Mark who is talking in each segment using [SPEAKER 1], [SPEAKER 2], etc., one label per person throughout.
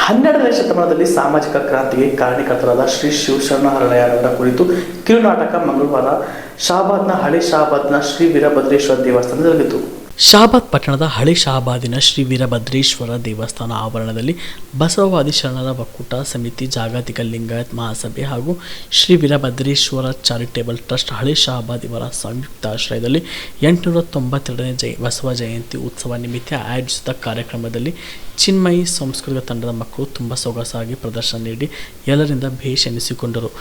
[SPEAKER 1] 12ನೇ ಶತಮಾನದಲ್ಲಿ ಸಾಮಾಜಿಕ ಕ್ರಾಂತಿಗೆ ಕಾರಣೀಕರ್ತರಾದ ಶ್ರೀ ಶಿವಶರಣ ಹರಳಯ್ಯನವರ ಕುರಿತು ಕಿರುನಾಟಕ ಮಂಗಳವಾರ ಶಹಾಬಾದ್ನ ಹಳೆ ಶಹಾಬಾದ್ನ ಶ್ರೀ ವೀರಭದ್ರೇಶ್ವರ ದೇವಸ್ಥಾನದಲ್ಲಿ ಜರುಗಿತು. ಶಹಾಬಾದ್ ಪಟ್ಟಣದ ಹಳೆ ಶಹಾಬಾದಿನ ಶ್ರೀ ವೀರಭದ್ರೇಶ್ವರ ದೇವಸ್ಥಾನ ಆವರಣದಲ್ಲಿ ಬಸವವಾದಿ ಶರಣರ ಒಕ್ಕೂಟ ಸಮಿತಿ, ಜಾಗತಿಕ ಲಿಂಗಾಯತ್ ಮಹಾಸಭೆ ಹಾಗೂ ಶ್ರೀ ವೀರಭದ್ರೇಶ್ವರ ಚಾರಿಟೇಬಲ್ ಟ್ರಸ್ಟ್ ಹಳೆ ಶಹಾಬಾದ್ ಇವರ ಸಂಯುಕ್ತ ಆಶ್ರಯದಲ್ಲಿ 892ನೇ ಬಸವ ಜಯಂತಿ ಉತ್ಸವ ನಿಮಿತ್ತ ಆಯೋಜಿಸಿದ ಕಾರ್ಯಕ್ರಮದಲ್ಲಿ ಚಿನ್ಮಯಿ ಸಾಂಸ್ಕೃತಿಕ ತಂಡದ ಮಕ್ಕಳು ತುಂಬ ಸೊಗಸಾಗಿ ಪ್ರದರ್ಶನ ನೀಡಿ ಎಲ್ಲರಿಂದ ಭೇಷ್ ಎನಿಸಿಕೊಂಡರು.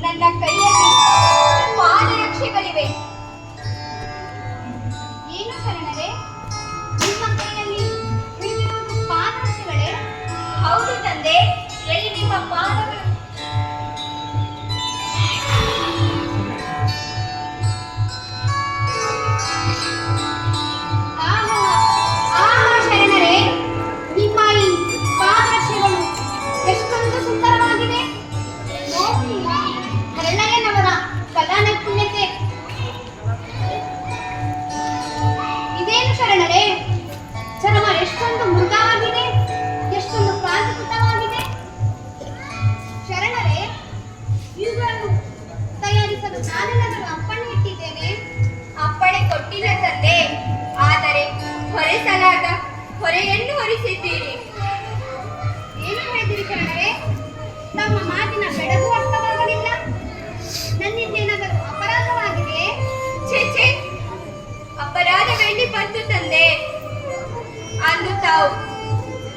[SPEAKER 2] ನನ್ನ ಕೈಯಲ್ಲಿ ಪಾದರಕ್ಷೆಗಳಿವೆ. ಏನು ಶರಣರೇ, ನಿಮ್ಮ ಕೈಯಲ್ಲಿ ಹಿಡಿದಿರುವುದು ಪಾದರಕ್ಷೆಗಳೇ? ಹೌದು ತಂದೆ, ಎಲ್ಲಿ ನಿಮ್ಮ ಪಾದಗಳು? ಶರಣರೇ, ನಿಮ್ಮ ಈ ಪಾದರಕ್ಷೆಗಳು ಎಷ್ಟೊಂದು ಸುಂದರವಾಗಿದೆ. ಹರಳಯ್ಯನವರ ಕಲಾ ನೈಪುಣ್ಯತೆ ಇದೇನು ಶರಣರೇ? ಚರ್ಮ ಎಷ್ಟೊಂದು ಮೃದುವಾಗಿದೆ, ಎಷ್ಟೊಂದು ಕಾಂತಿಯುತವಾಗಿದೆ. ಶರಣರೇ, ಇವುಗಳನ್ನು ತಯಾರಿಸಲು ನಾನೆಲ್ಲರೂ ಅಪ್ಪಣೆ ಇಟ್ಟಿದ್ದೇನೆ. ಅಪ್ಪಣೆ ಕೊಟ್ಟಿಲ್ಲ ತಂದೆ, ಆದರೆ ಹೊರೆಸಲಾದ ಹೊರೆಯನ್ನು ಹೊರಿಸಿದ್ದೀರಿ. ಏನು ಹೇಳಿದಿರಿ ಶರಣರೇ? ತಮ್ಮ ಮಾತಿನ ಬೆಳಗು ಅರ್ಥವಾಗಲಿಲ್ಲ. ನನ್ನಿಂದೇನಾದರೂ ಅಪರಾಧವಾಗಿದೆಯೇ? ಛೇ, ಅಪರಾಧವೆಲ್ಲಿ ಬಂತು ತಂದೆ? ಅಂದು ತಾವು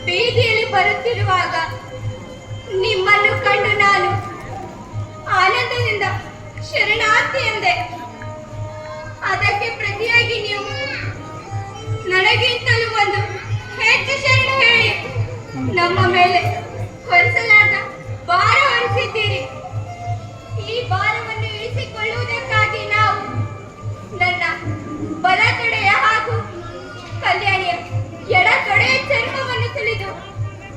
[SPEAKER 2] ಬೀದಿಯಲ್ಲಿ ಬರುತ್ತಿರುವಾಗ ನಿಮ್ಮನ್ನು ಕಂಡು ನಾನು ಆನಂದದಿಂದ ಶರಣಾರ್ಥಿ ಎಂದೆ. ಅದಕ್ಕೆ ಪ್ರತಿಯಾಗಿ ನೀವು ನನಗಿಂತಲೂ ಒಂದು ಹೆಚ್ಚು ಶರಣ ಹೇಳಿ ನಮ್ಮ ಮೇಲೆ ಹೊರಿಸಲಾದ ಭಾರ ಹೊರಿಸಿದ್ದೀರಿ. ಈ ಭಾರವನ್ನು ಇಳಿಸಿಕೊಳ್ಳುವುದಕ್ಕಾಗಿ ನಾವು ನನ್ನ ಬಲ ತೊಡೆಯ ಹಾಗೂ ಕಲ್ಯಾಣಿಯ ಎಡ ತೊಡೆಯ ಚರ್ಮವನ್ನು ಸುಲಿದು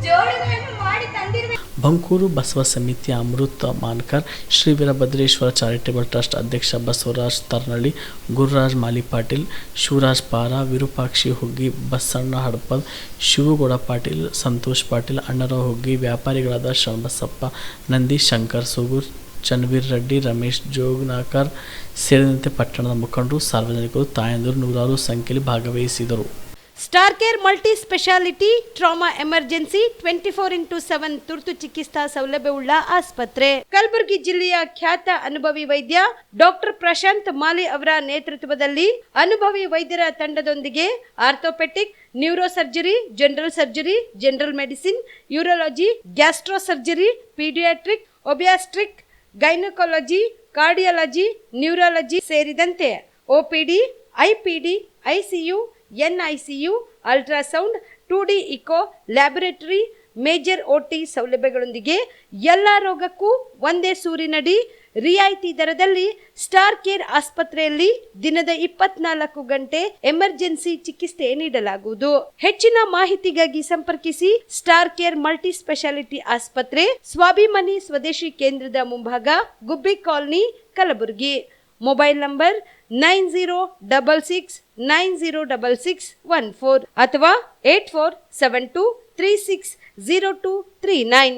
[SPEAKER 2] ಜೋಡುಗಳನ್ನು ಮಾಡಿ ತಂದಿರುವೆ.
[SPEAKER 1] ಬಂಕೂರು ಬಸವ ಸಮಿತಿ ಅಮೃತ ಮಾನ್ಕರ್, ಶ್ರೀ ವೀರಭದ್ರೇಶ್ವರ ಚಾರಿಟೇಬಲ್ ಟ್ರಸ್ಟ್ ಅಧ್ಯಕ್ಷ ಬಸವರಾಜ್ ತರ್ನಳ್ಳಿ, ಗುರುರಾಜ್ ಮಾಲಿ ಪಾಟೀಲ್, ಶಿವರಾಜ್ ಪಾರ, ವಿರೂಪಾಕ್ಷಿ ಹುಗ್ಗಿ, ಬಸಣ್ಣ ಹಡಪದ್, ಶಿವಗೌಡ ಪಾಟೀಲ್, ಸಂತೋಷ್ ಪಾಟೀಲ್, ಅಣ್ಣರಾವ್ ಹುಗ್ಗಿ, ವ್ಯಾಪಾರಿಗಳಾದ ಶರಣಬಸಪ್ಪ, ನಂದೀಶ್ ಶಂಕರ್ ಸೂಗೂರ್, ಚನ್ವೀರ್ ರೆಡ್ಡಿ, ರಮೇಶ್ ಜೋಗ್ನಾಕರ್ ಸೇರಿದಂತೆ ಪಟ್ಟಣದ ಮುಖಂಡರು, ಸಾರ್ವಜನಿಕರು, ತಾಯಂದಿರು ನೂರಾರು ಸಂಖ್ಯೆಯಲ್ಲಿ ಭಾಗವಹಿಸಿದರು.
[SPEAKER 3] Star care multi speciality trauma emergency 24x7 ತುರ್ತು ಚಿಕಿತ್ಸಾ ಸೌಲಭ್ಯವುಳ್ಳ ಆಸ್ಪತ್ರೆ. ಕಲಬುರಗಿ ಜಿಲ್ಲೆಯ ಖ್ಯಾತ ಅನುಭವಿ ವೈದ್ಯ ಡಾಕ್ಟರ್ ಪ್ರಶಾಂತ್ ಮಾಲಿ ಅವರ ನೇತೃತ್ವದಲ್ಲಿ ಅನುಭವಿ ವೈದ್ಯರ ತಂಡದೊಂದಿಗೆ orthopaedic, neuro surgery, general surgery, general medicine, urology, gastro surgery, paediatric, obstetric, gynaecology, cardiology, neurology ಸೇರಿದಂತೆ OPD, IPD, ICU, NICU, ultrasound, 2D echo, laboratory, major OT ಸೌಲಭ್ಯಗಳೊಂದಿಗೆ ಎಲ್ಲ ರೋಗಕ್ಕೂ ಒಂದೇ ಸೂರಿನಡಿ ರಿಯಾಯಿತಿ ದರದಲ್ಲಿ ಸ್ಟಾರ್ ಕೇರ್ ಆಸ್ಪತ್ರೆಯಲ್ಲಿ ದಿನದ 24 ಗಂಟೆ ಎಮರ್ಜೆನ್ಸಿ ಚಿಕಿತ್ಸೆ ನೀಡಲಾಗುವುದು. ಹೆಚ್ಚಿನ ಮಾಹಿತಿಗಾಗಿ ಸಂಪರ್ಕಿಸಿ ಸ್ಟಾರ್ ಕೇರ್ ಮಲ್ಟಿ ಸ್ಪೆಷಾಲಿಟಿ ಆಸ್ಪತ್ರೆ, ಸ್ವಾಭಿಮಾನಿ ಸ್ವದೇಶಿ ಕೇಂದ್ರದ ಮುಂಭಾಗ, ಗುಬ್ಬಿ ಕಾಲನಿ, ಕಲಬುರಗಿ. ಮೊಬೈಲ್ ನಂಬರ್ 9066906614 ಅಥವಾ 8472360239.